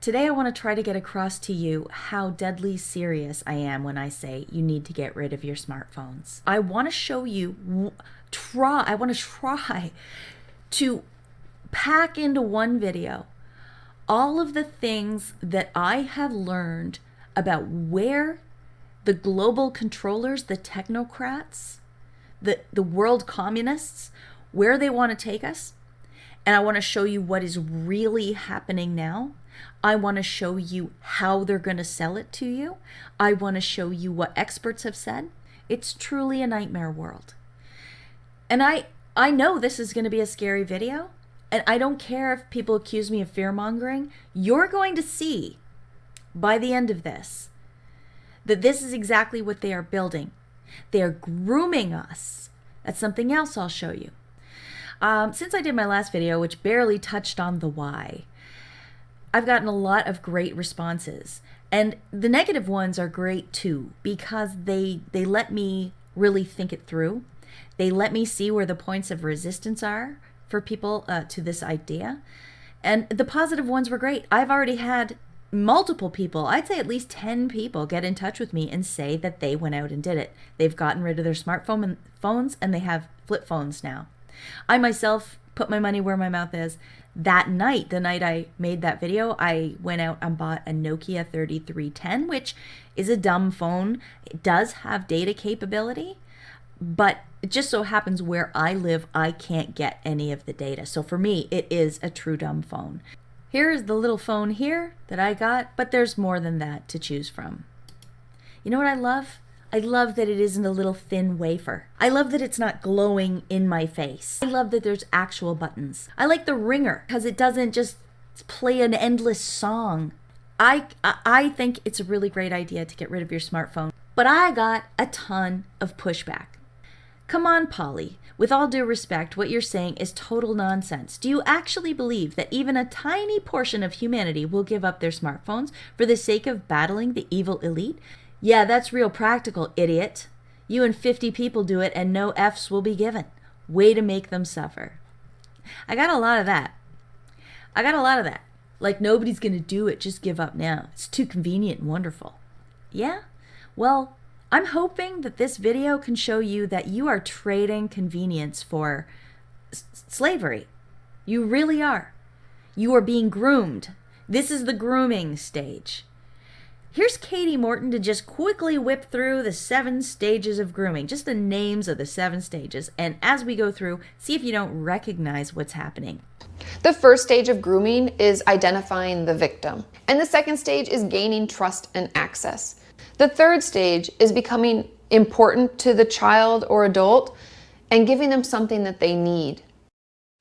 Today I want to try to get across to you how deadly serious I am when I say you need to get rid of your smartphones. I want to show you, I want to try to pack into one video all of the things that I have learned about where the global controllers, the technocrats, the world communists, where they want to take us. And I want to show you what is really happening now. I want to show you how they're going to sell it to you. I want to show you what experts have said. It's truly a nightmare world. And I know this is going to be a scary video, and I don't care if people accuse me of fear-mongering. You're going to see by the end of this that this is exactly what they are building. They are grooming us. That's something else I'll show you. Since I did my last video, which barely touched on the why, I've gotten a lot of great responses. And the negative ones are great too, because they let me really think it through. They let me see where the points of resistance are for people to this idea. And the positive ones were great. I've already had multiple people, I'd say at least 10 people, get in touch with me and say that they went out and did it. They've gotten rid of their phones and they have flip phones now. I myself put my money where my mouth is. That night, the night I made that video, I went out and bought a Nokia 3310, which is a dumb phone. It does have data capability, but it just so happens where I live, I can't get any of the data. So for me, it is a true dumb phone. Here's the little phone here that I got, but there's more than that to choose from. You know what I love? I love that it isn't a little thin wafer. I love that it's not glowing in my face. I love that there's actual buttons. I like the ringer because it doesn't just play an endless song. I think it's a really great idea to get rid of your smartphone, but I got a ton of pushback. Come on, Polly. With all due respect, what you're saying is total nonsense. Do you actually believe that even a tiny portion of humanity will give up their smartphones for the sake of battling the evil elite? Yeah, that's real practical, idiot. You and 50 people do it and no Fs will be given. Way to make them suffer. I got a lot of that. Like nobody's gonna do it, just give up now. It's too convenient and wonderful. Yeah? Well, I'm hoping that this video can show you that you are trading convenience for slavery. You really are. You are being groomed. This is the grooming stage. Here's Katie Morton to just quickly whip through the 7 stages of grooming, just the names of the 7 stages. And as we go through, see if you don't recognize what's happening. The first stage of grooming is identifying the victim. And the second stage is gaining trust and access. The third stage is becoming important to the child or adult and giving them something that they need.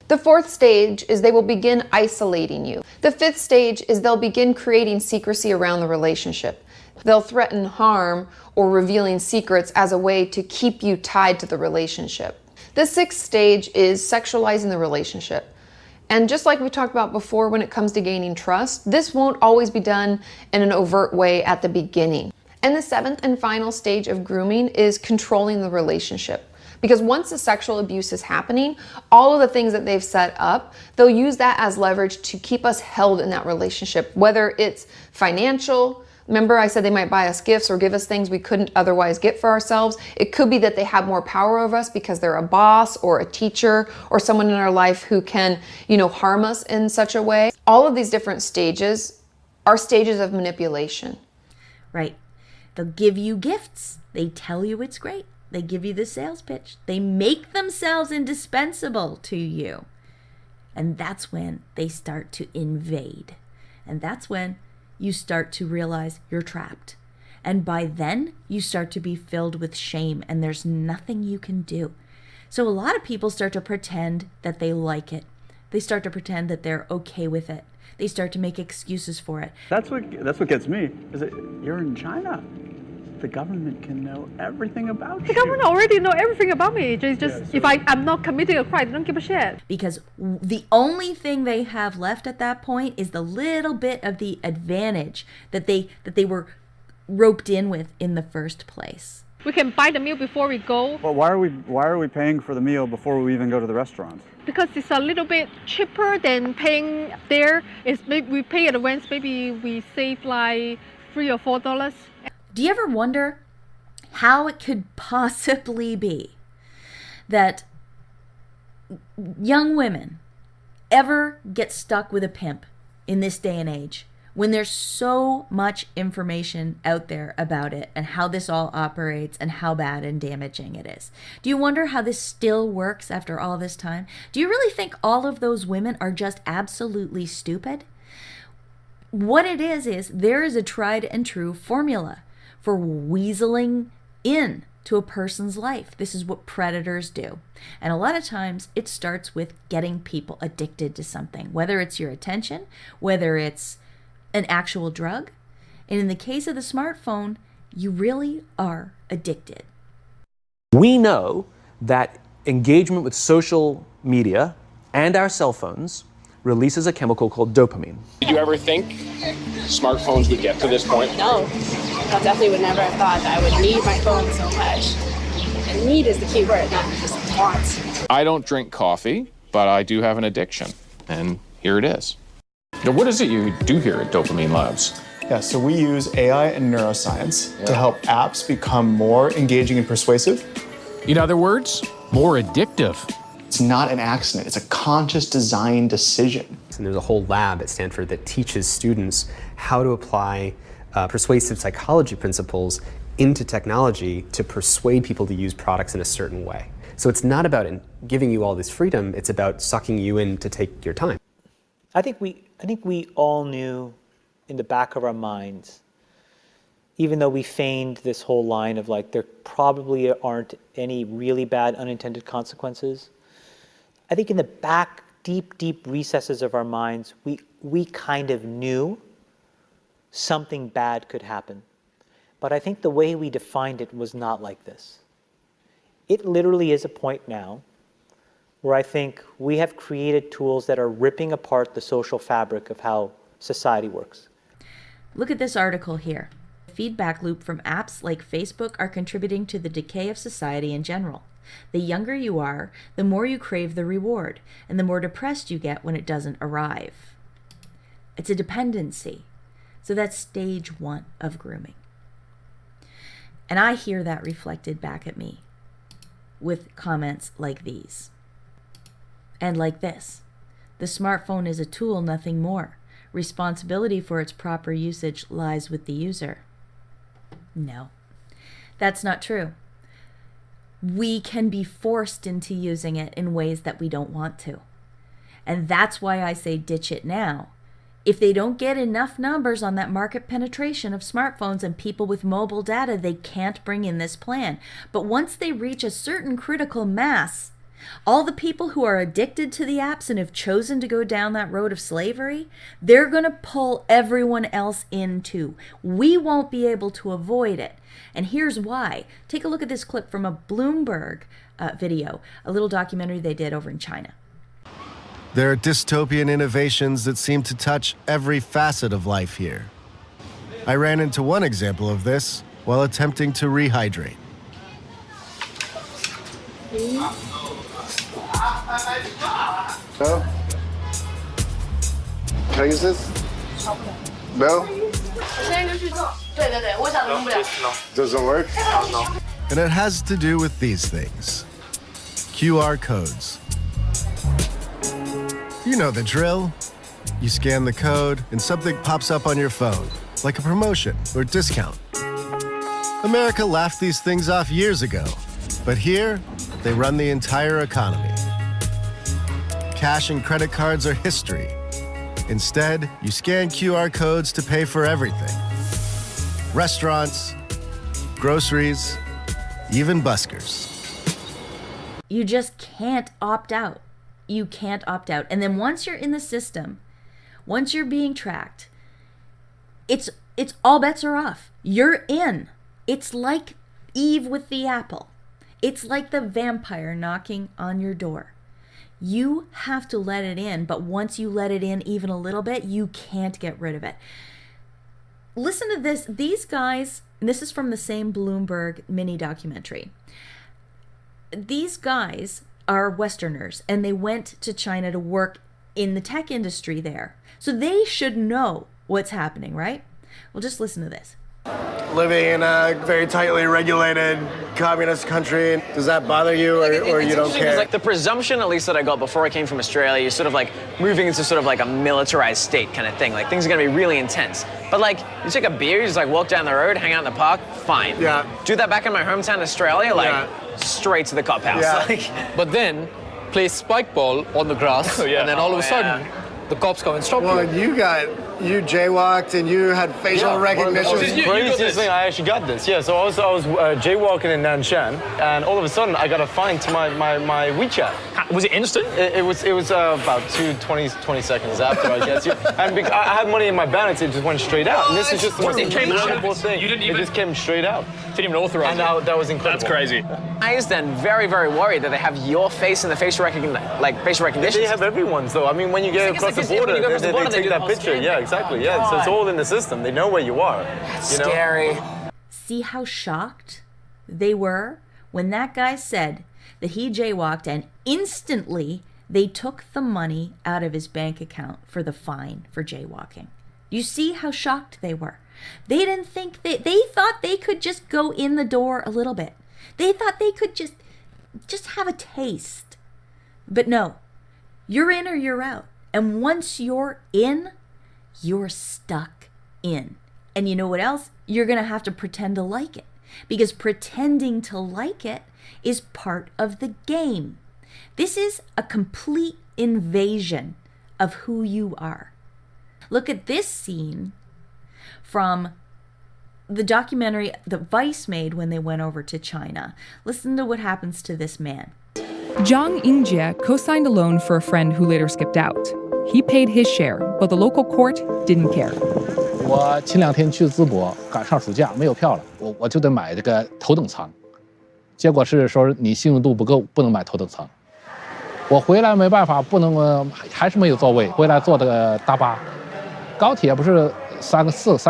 The fourth stage is they will begin isolating you. The fifth stage is they'll begin creating secrecy around the relationship. They'll threaten harm or revealing secrets as a way to keep you tied to the relationship. The sixth stage is sexualizing the relationship. And just like we talked about before when it comes to gaining trust, this won't always be done in an overt way at the beginning. And the seventh and final stage of grooming is controlling the relationship. Because once the sexual abuse is happening, all of the things that they've set up, they'll use that as leverage to keep us held in that relationship, whether it's financial. Remember I said they might buy us gifts or give us things we couldn't otherwise get for ourselves. It could be that they have more power over us because they're a boss or a teacher or someone in our life who can, harm us in such a way. All of these different stages are stages of manipulation. Right. They'll give you gifts. They tell you it's great. They give you the sales pitch. They make themselves indispensable to you. And that's when they start to invade. And that's when you start to realize you're trapped. And by then, you start to be filled with shame and there's nothing you can do. So a lot of people start to pretend that they like it. They start to pretend that they're okay with it. They start to make excuses for it. That's what gets me, is that you're in China. The government can know everything about you. The government already know everything about me. If I'm not committing a crime, they don't give a shit. Because the only thing they have left at that point is the little bit of the advantage that they were roped in with in the first place. We can buy the meal before we go But why are we paying for the meal before we even go to the restaurant? because it's a little bit cheaper than paying there. It's maybe we pay in advance, maybe we save like $3 or $4. Do you ever wonder how it could possibly be that young women ever get stuck with a pimp in this day and age when there's so much information out there about it and how this all operates and how bad and damaging it is? Do you wonder how this still works after all this time? Do you really think all of those women are just absolutely stupid? What it is there is a tried and true formula for weaseling in to a person's life. This is what predators do. And a lot of times it starts with getting people addicted to something, whether it's your attention, whether it's an actual drug. And in the case of the smartphone, you really are addicted. We know that engagement with social media and our cell phones releases a chemical called dopamine. Did you ever think smartphones would get to this point? No, I definitely would never have thought that I would need my phone so much. And need is the key word, not just want. I don't drink coffee, but I do have an addiction, and here it is. Now, what is it you do here at Dopamine Labs? Yeah, so we use AI and neuroscience to help apps become more engaging and persuasive. In other words, more addictive. It's not an accident, it's a conscious design decision. And there's a whole lab at Stanford that teaches students how to apply persuasive psychology principles into technology to persuade people to use products in a certain way. So it's not about giving you all this freedom, it's about sucking you in to take your time. I think we all knew in the back of our minds, even though we feigned this whole line of like, there probably aren't any really bad unintended consequences. I think in the back, deep recesses of our minds, we kind of knew something bad could happen. But I think the way we defined it was not like this. It literally is a point now where I think we have created tools that are ripping apart the social fabric of how society works. Look at this article here. Feedback loop from apps like Facebook are contributing to the decay of society in general. The younger you are, the more you crave the reward, and the more depressed you get when it doesn't arrive. It's a dependency. So that's stage 1 of grooming. And I hear that reflected back at me with comments like these. And like this. The smartphone is a tool, nothing more. Responsibility for its proper usage lies with the user. No, that's not true. We can be forced into using it in ways that we don't want to. And that's why I say ditch it now. If they don't get enough numbers on that market penetration of smartphones and people with mobile data, they can't bring in this plan. But once they reach a certain critical mass, all the people who are addicted to the apps and have chosen to go down that road of slavery, they're going to pull everyone else in too. We won't be able to avoid it. And here's why. Take a look at this clip from a Bloomberg video, a little documentary they did over in China. There are dystopian innovations that seem to touch every facet of life here. I ran into one example of this while attempting to rehydrate. No? Can I use this? No? Doesn't work? And it has to do with these things. QR codes. You know the drill. You scan the code and something pops up on your phone, like a promotion or discount. America laughed these things off years ago, but here, they run the entire economy. Cash and credit cards are history. Instead, you scan QR codes to pay for everything. Restaurants, groceries, even buskers. You just can't opt out. You can't opt out. And then once you're in the system, once you're being tracked, it's all bets are off. You're in. It's like Eve with the apple. It's like the vampire knocking on your door. You have to let it in, but once you let it in even a little bit, you can't get rid of it. listen to this. These guys, and this is from the same Bloomberg mini documentary. These guys are Westerners, and they went to China to work in the tech industry there. So they should know what's happening, right? Well, just listen to this. Living in a very tightly regulated communist country, does that bother you, or you don't care? Like the presumption, at least that I got before I came from Australia, you're sort of like moving into sort of like a militarized state kind of thing. Like things are gonna be really intense. But like you take a beer, you just like walk down the road, hang out in the park, fine. Yeah. Do that back in my hometown, Australia, like straight to the cop house. Yeah. Like, but then play spike ball on the grass, and then all of a sudden the cops come and stop you. You jaywalked and you had facial recognition. The craziest thing, I actually got this. Yeah, so I was jaywalking in Nanshan, and all of a sudden I got a fine to my WeChat. Was it instant? It was about 20 seconds after, I guess. And I had money in my balance, it just went straight out. And this is just the most incredible thing. It just came straight out. Didn't even authorize it. And that was incredible. That's crazy. I was then very, very worried that they have your face in the facial recognition. They have everyone's though. I mean, when you get across the border, they take that picture. Yeah, exactly. Yeah, so it's all in the system. They know where you are. That's scary. See how shocked they were when that guy said that he jaywalked, and instantly they took the money out of his bank account for the fine for jaywalking. You see how shocked they were? They didn't think they thought they could just go in the door a little bit. They thought they could just have a taste. But no, you're in or you're out. And once you're in, you're stuck in. And you know what else? You're going to have to pretend to like it, because pretending to like it is part of the game. This is a complete invasion of who you are. Look at this scene from the documentary that Vice made when they went over to China. Listen to what happens to this man. Zhang Yingjie co-signed a loan for a friend who later skipped out. He paid his share, but the local court didn't care. 我前2天去淄博，赶上暑假没有票了，我就得买这个头等舱。结果是说你信用度不够，不能买头等舱。我回来没办法，不能还是没有座位，回来坐这个大巴。高铁不是3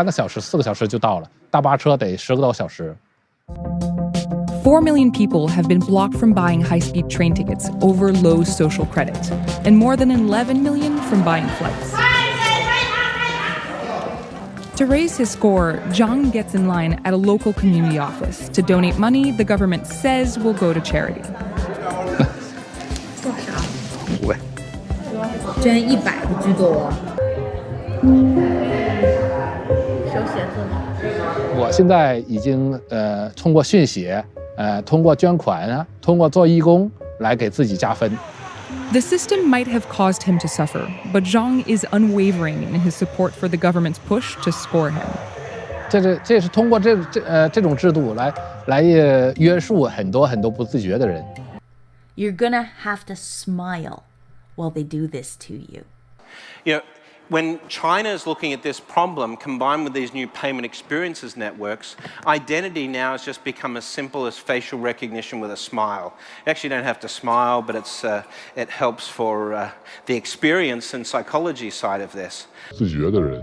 个小时4个小时就到了，大巴车得10个多小时。4 million people have been blocked from buying high-speed train tickets over low social credit, and more than 11 million from buying flights. To raise his score, Zhang gets in line at a local community office to donate money the government says will go to charity. 捐100个居多哦。手写字吗？我现在已经通过训写，通过捐款啊，通过做义工来给自己加分。The system might have caused him to suffer, but Zhang is unwavering in his support for the government's push to score him. 这是通过这种制度来约束很多不自觉的人。You're gonna have to smile while they do this to you. You know, when China is looking at this problem, combined with these new payment experiences networks, identity now has just become as simple as facial recognition with a smile. You actually don't have to smile, but it helps for the experience and psychology side of this. 自觉的人。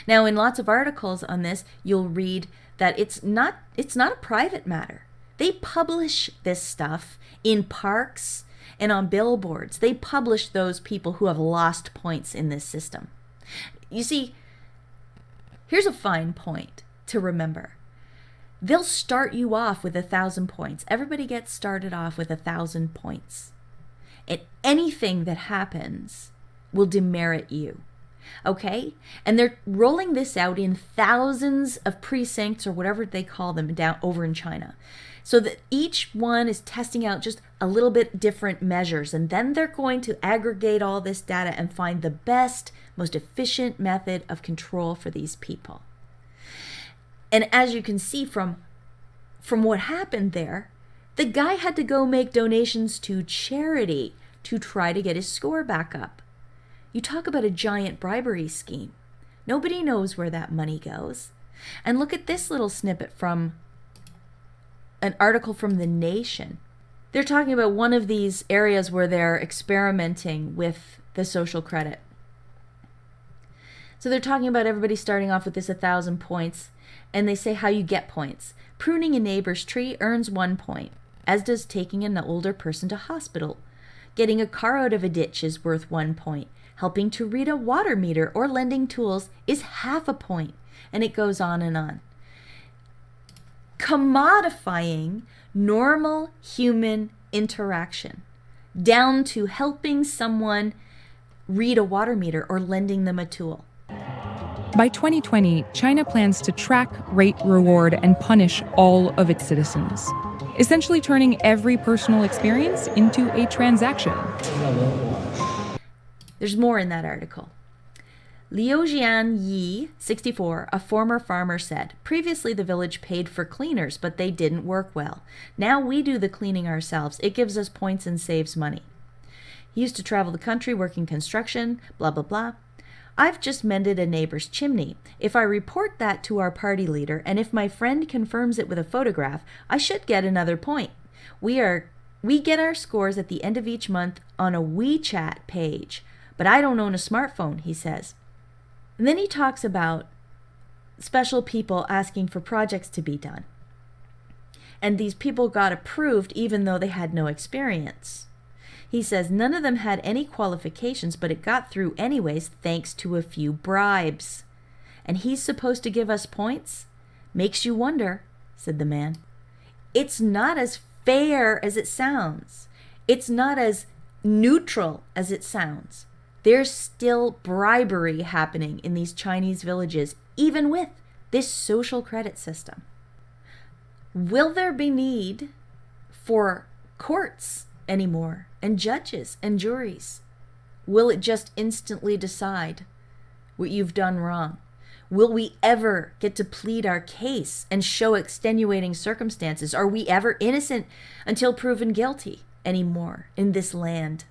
Now, in lots of articles on this, you'll read that it's not a private matter. They publish this stuff in parks and on billboards. They publish those people who have lost points in this system. You see, here's a fine point to remember. They'll start you off with 1,000 points. Everybody gets started off with 1,000 points. And anything that happens will demerit you. Okay? And they're rolling this out in thousands of precincts, or whatever they call them, down over in China. So that each one is testing out just a little bit different measures, and then they're going to aggregate all this data and find the best, most efficient method of control for these people. And as you can see from what happened there, the guy had to go make donations to charity to try to get his score back up. You talk about a giant bribery scheme. Nobody knows where that money goes. And look at this little snippet from an article from The Nation. They're talking about one of these areas where they're experimenting with the social credit. So they're talking about everybody starting off with this 1,000 points, and they say how you get points. Pruning a neighbor's tree earns 1 point, as does taking an older person to hospital. Getting a car out of a ditch is worth 1 point. Helping to read a water meter or lending tools is half a point, and it goes on and on. Commodifying normal human interaction down to helping someone read a water meter or lending them a tool. By 2020, China plans to track, rate, reward, and punish all of its citizens, essentially turning every personal experience into a transaction. There's more in that article. Liu Jian Yi, 64, a former farmer, said, "Previously the village paid for cleaners, but they didn't work well. Now we do the cleaning ourselves. It gives us points and saves money. He used to travel the country working construction, blah, blah, blah. I've just mended a neighbor's chimney. If I report that to our party leader, and if my friend confirms it with a photograph, I should get another point. We get our scores at the end of each month on a WeChat page, but I don't own a smartphone," he says. And then he talks about special people asking for projects to be done. And these people got approved even though they had no experience. He says none of them had any qualifications, but it got through anyways thanks to a few bribes. And he's supposed to give us points? Makes you wonder, said the man. It's not as fair as it sounds. It's not as neutral as it sounds. There's still bribery happening in these Chinese villages, even with this social credit system. Will there be need for courts anymore, and judges and juries? Will it just instantly decide what you've done wrong? Will we ever get to plead our case and show extenuating circumstances? Are we ever innocent until proven guilty anymore in this land?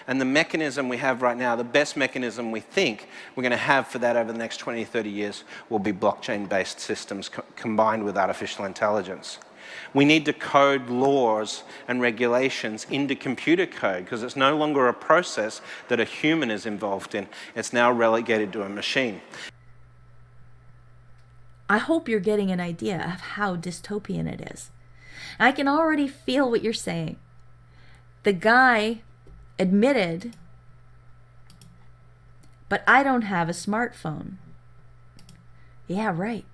And the mechanism we have right now, the best mechanism we think we're going to have for that over the next 20, 30 years will be blockchain-based systems combined with artificial intelligence. We need to code laws and regulations into computer code because it's no longer a process that a human is involved in. It's now relegated to a machine. I hope you're getting an idea of how dystopian it is. I can already feel what you're saying. The guy admitted, but I don't have a smartphone. Yeah, right.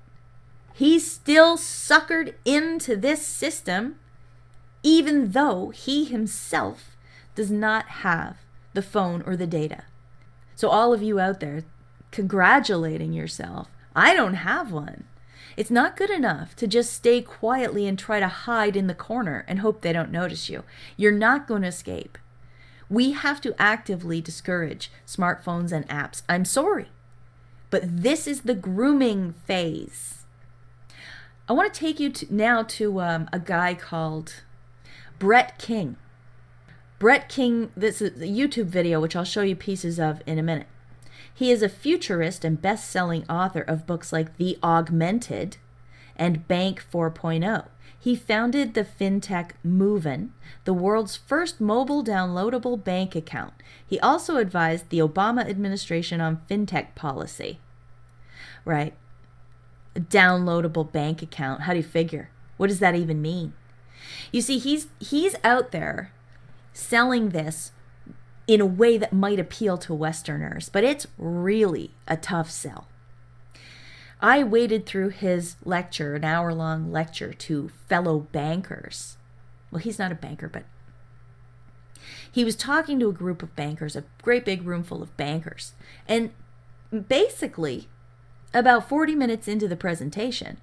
He's still suckered into this system, even though he himself does not have the phone or the data. So all of you out there congratulating yourself, I don't have one. It's not good enough to just stay quietly and try to hide in the corner and hope they don't notice you. You're not going to escape. We have to actively discourage smartphones and apps. I'm sorry, but this is the grooming phase. I want to take you now to a guy called Brett King. Brett King, this is a YouTube video, which I'll show you pieces of in a minute. He is a futurist and best-selling author of books like The Augmented and Bank 4.0. He founded the fintech Moven, the world's first mobile downloadable bank account. He also advised the Obama administration on fintech policy. Right. A downloadable bank account. How do you figure? What does that even mean? You see, he's out there selling this in a way that might appeal to Westerners, but it's really a tough sell. I waded through his lecture, an hour-long lecture to fellow bankers. Well, he's not a banker, but he was talking to a group of bankers, a great big room full of bankers. And basically, about 40 minutes into the presentation,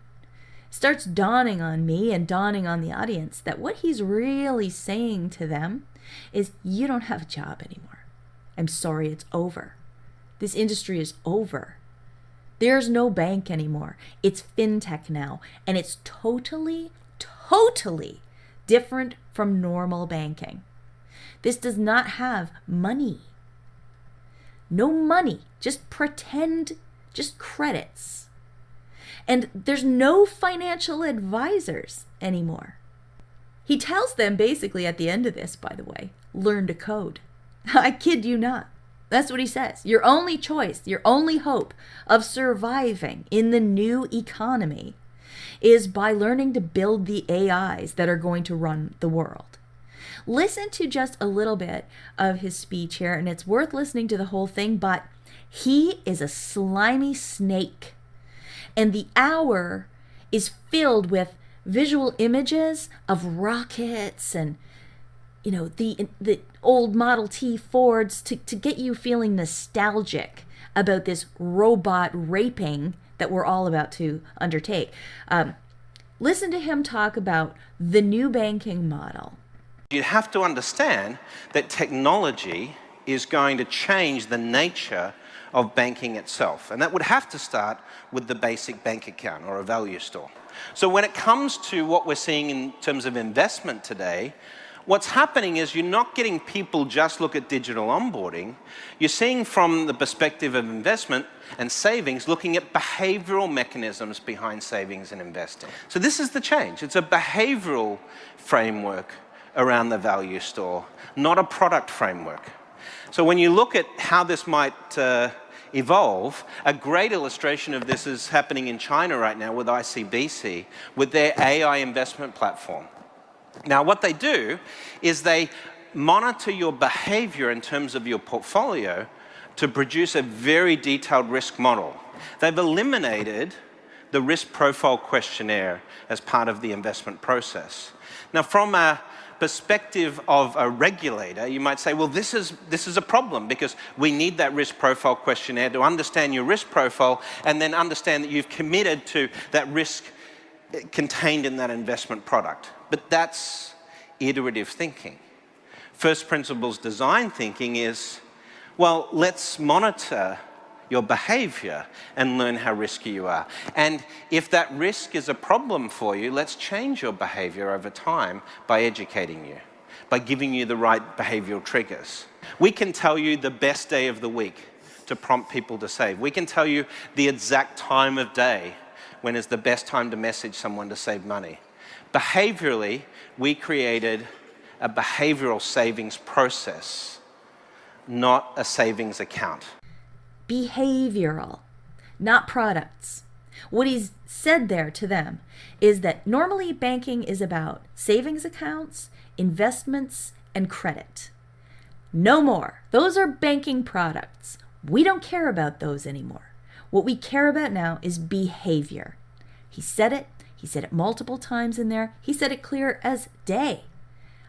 starts dawning on me and dawning on the audience that what he's really saying to them is, you don't have a job anymore. I'm sorry, it's over. This industry is over. There's no bank anymore. It's fintech now, and it's totally different from normal banking. This does not have money. No money, just pretend, just credits. And there's no financial advisors anymore. He tells them basically at the end of this, by the way, learn to code. I kid you not. That's what he says. Your only choice, your only hope of surviving in the new economy is by learning to build the AIs that are going to run the world. Listen to just a little bit of his speech here, and it's worth listening to the whole thing, but he is a slimy snake. And the hour is filled with visual images of rockets and, you know, the old Model T Fords to get you feeling nostalgic about this robot raping that we're all about to undertake. Listen to him talk about the new banking model. You have to understand that technology is going to change the nature of banking itself. And that would have to start with the basic bank account or a value store. So when it comes to what we're seeing in terms of investment today, what's happening is you're not getting people just look at digital onboarding. You're seeing from the perspective of investment and savings, looking at behavioral mechanisms behind savings and investing. So this is the change. It's a behavioral framework around the value store, not a product framework. So when you look at how this might evolve, a great illustration of this is happening in China right now with ICBC, with their AI investment platform. Now, what they do is they monitor your behavior in terms of your portfolio to produce a very detailed risk model. They've eliminated the risk profile questionnaire as part of the investment process. Now, from a perspective of a regulator, you might say, well, this is a problem because we need that risk profile questionnaire to understand your risk profile and then understand that you've committed to that risk contained in that investment product. But that's iterative thinking. First principles design thinking is, well, let's monitor your behavior and learn how risky you are. And if that risk is a problem for you, let's change your behavior over time by educating you, by giving you the right behavioral triggers. We can tell you the best day of the week to prompt people to save. We can tell you the exact time of day when is the best time to message someone to save money. Behaviorally, we created a behavioral savings process, not a savings account. Behavioral, not products. What he's said there to them is that normally banking is about savings accounts, investments, and credit. No more. Those are banking products. We don't care about those anymore. What we care about now is behavior. He said it multiple times in there. He said it clear as day.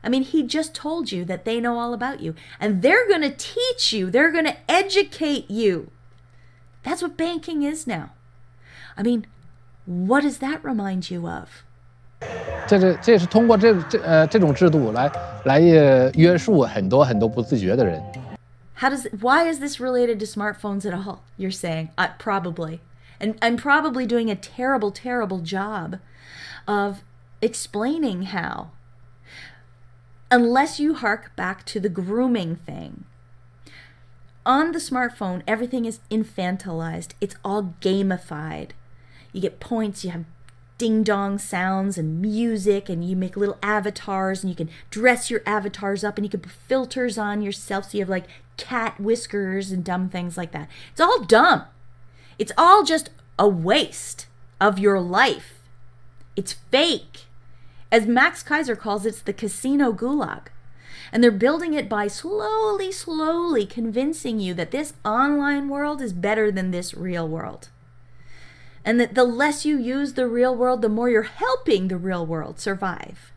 I mean, he just told you that they know all about you. And they're going to teach you. They're going to educate you. That's what banking is now. I mean, what does that remind you of? 这是通过这种制度来约束很多不自觉的人。Why is this related to smartphones at all? You're saying probably, and I'm probably doing a terrible job of explaining how. Unless you hark back to the grooming thing. On the smartphone, everything is infantilized. It's all gamified. You get points, you have ding-dong sounds and music, and you make little avatars, and you can dress your avatars up, and you can put filters on yourself, so you have like cat whiskers and dumb things like that. It's all dumb. It's all just a waste of your life. It's fake. As Max Kaiser calls it, it's the casino gulag. And they're building it by slowly convincing you that this online world is better than this real world. And that the less you use the real world, the more you're helping the real world survive.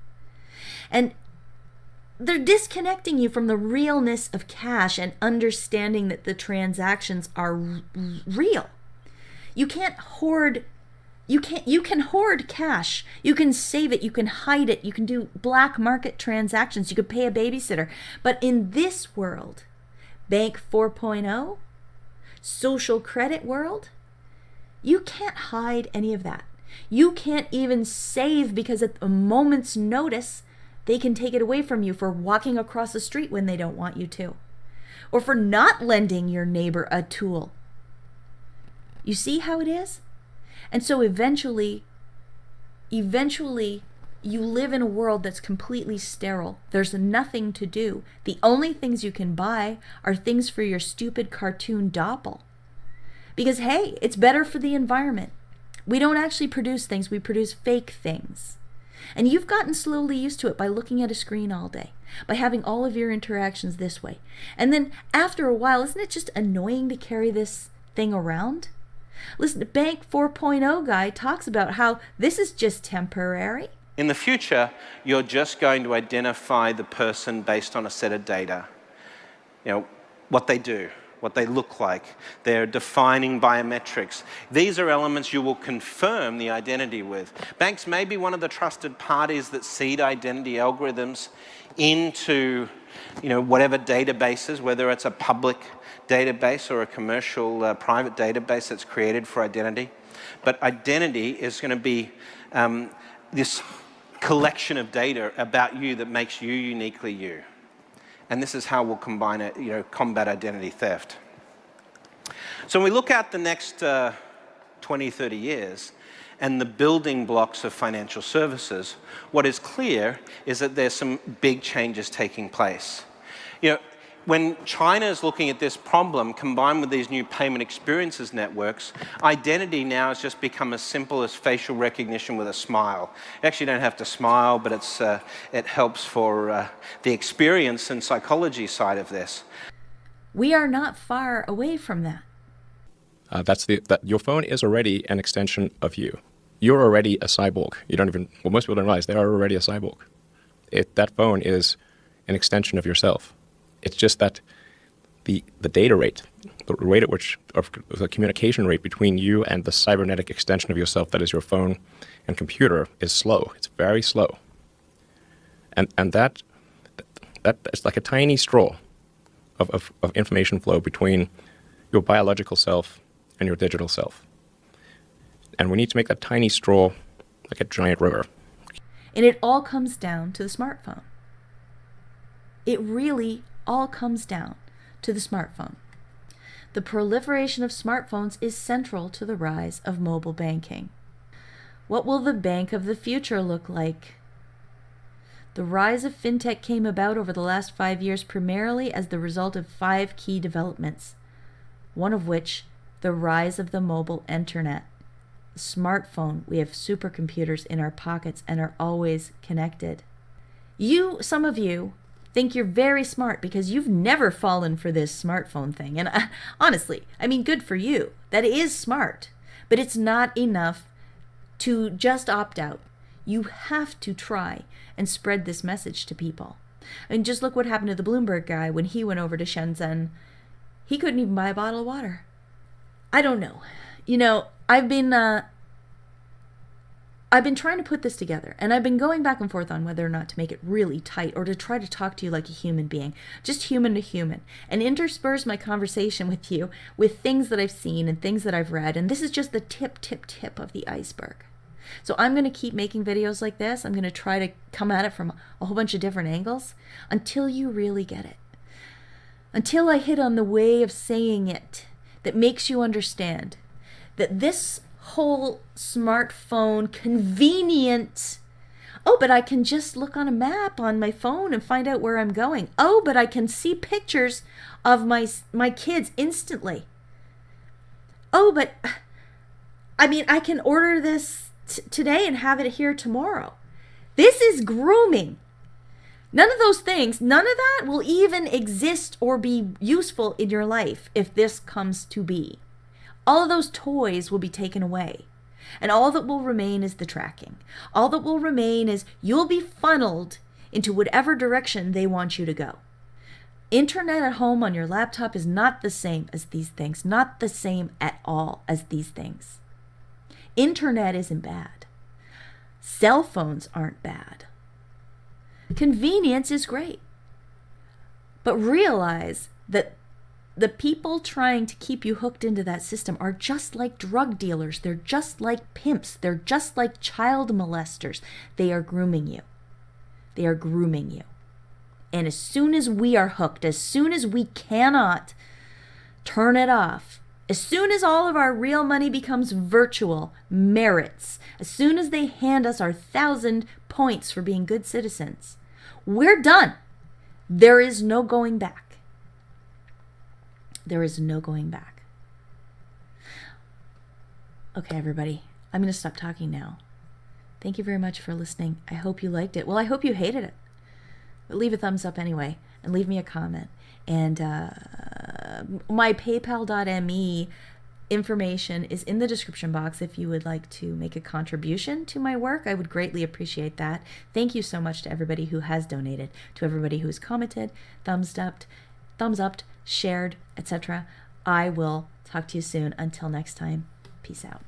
And they're disconnecting you from the realness of cash and understanding that the transactions are real. You can't hoard. You can hoard cash. You can save it. You can hide it. You can do black market transactions. You could pay a babysitter. But in this world, Bank 4.0, social credit world, you can't hide any of that. You can't even save because at a moment's notice, they can take it away from you for walking across the street when they don't want you to, or for not lending your neighbor a tool. You see how it is? And so eventually, You live in a world that's completely sterile. There's nothing to do. The only things you can buy are things for your stupid cartoon doppel. Because, hey, it's better for the environment. We don't actually produce things, we produce fake things. And you've gotten slowly used to it by looking at a screen all day, by having all of your interactions this way. And then after a while, isn't it just annoying to carry this thing around? Listen, Bank 4.0 guy talks about how this is just temporary. In the future, you're just going to identify the person based on a set of data. You know, what they do, what they look like, their defining biometrics. These are elements you will confirm the identity with. Banks may be one of the trusted parties that seed identity algorithms into, whatever databases, whether it's a public database or a commercial private database that's created for identity. But identity is going to be this collection of data about you that makes you uniquely you. And this is how we'll combine it, combat identity theft. So when we look at the next 20, 30 years and the building blocks of financial services, what is clear is that there's some big changes taking place. When China is looking at this problem, combined with these new payment experiences networks, identity now has just become as simple as facial recognition with a smile. You actually don't have to smile, but it helps for the experience and psychology side of this. We are not far away from that. Your phone is already an extension of you. You're already a cyborg. Most people don't realize they are already a cyborg. That phone is an extension of yourself. It's just that the data rate, the rate at which, of the communication rate between you and the cybernetic extension of yourself that is your phone and computer is slow. It's very slow. And that is like a tiny straw of information flow between your biological self and your digital self. And we need to make that tiny straw like a giant river. And it all comes down to the smartphone. It really all comes down to the smartphone. The proliferation of smartphones is central to the rise of mobile banking. What will the bank of the future look like? The rise of fintech came about over the last 5 years primarily as the result of 5 key developments, one of which, the rise of the mobile internet. The smartphone, we have supercomputers in our pockets and are always connected. Some of you, think you're very smart because you've never fallen for this smartphone thing. And honestly, good for you. That is smart. But it's not enough to just opt out. You have to try and spread this message to people. And just look what happened to the Bloomberg guy when he went over to Shenzhen. He couldn't even buy a bottle of water. I don't know. I've been trying to put this together, and I've been going back and forth on whether or not to make it really tight or to try to talk to you like a human being, just human to human, and intersperse my conversation with you with things that I've seen and things that I've read, and this is just the tip of the iceberg. So I'm going to keep making videos like this. I'm going to try to come at it from a whole bunch of different angles until you really get it. Until I hit on the way of saying it that makes you understand that this whole smartphone convenient, but I can just look on a map on my phone and find out where I'm going. But I can see pictures of my kids instantly. But I can order this today and have it here tomorrow. This is grooming. None of those things, none of that will even exist or be useful in your life if this comes to be. All of those toys will be taken away. And all that will remain is the tracking. All that will remain is you'll be funneled into whatever direction they want you to go. Internet at home on your laptop is not the same as these things. Not the same at all as these things. Internet isn't bad. Cell phones aren't bad. Convenience is great. But realize that the people trying to keep you hooked into that system are just like drug dealers. They're just like pimps. They're just like child molesters. They are grooming you. They are grooming you. And as soon as we are hooked, as soon as we cannot turn it off, As soon as all of our real money becomes virtual, merits, as soon as they hand us our 1,000 points for being good citizens, we're done. There is no going back. There is no going back. Okay, everybody, I'm going to stop talking now. Thank you very much for listening. I hope you liked it. Well, I hope you hated it. But leave a thumbs up anyway, and leave me a comment. And my paypal.me information is in the description box if you would like to make a contribution to my work. I would greatly appreciate that. Thank you so much to everybody who has donated, to everybody who's commented, thumbs up, shared, etc. I will talk to you soon. Until next time, peace out.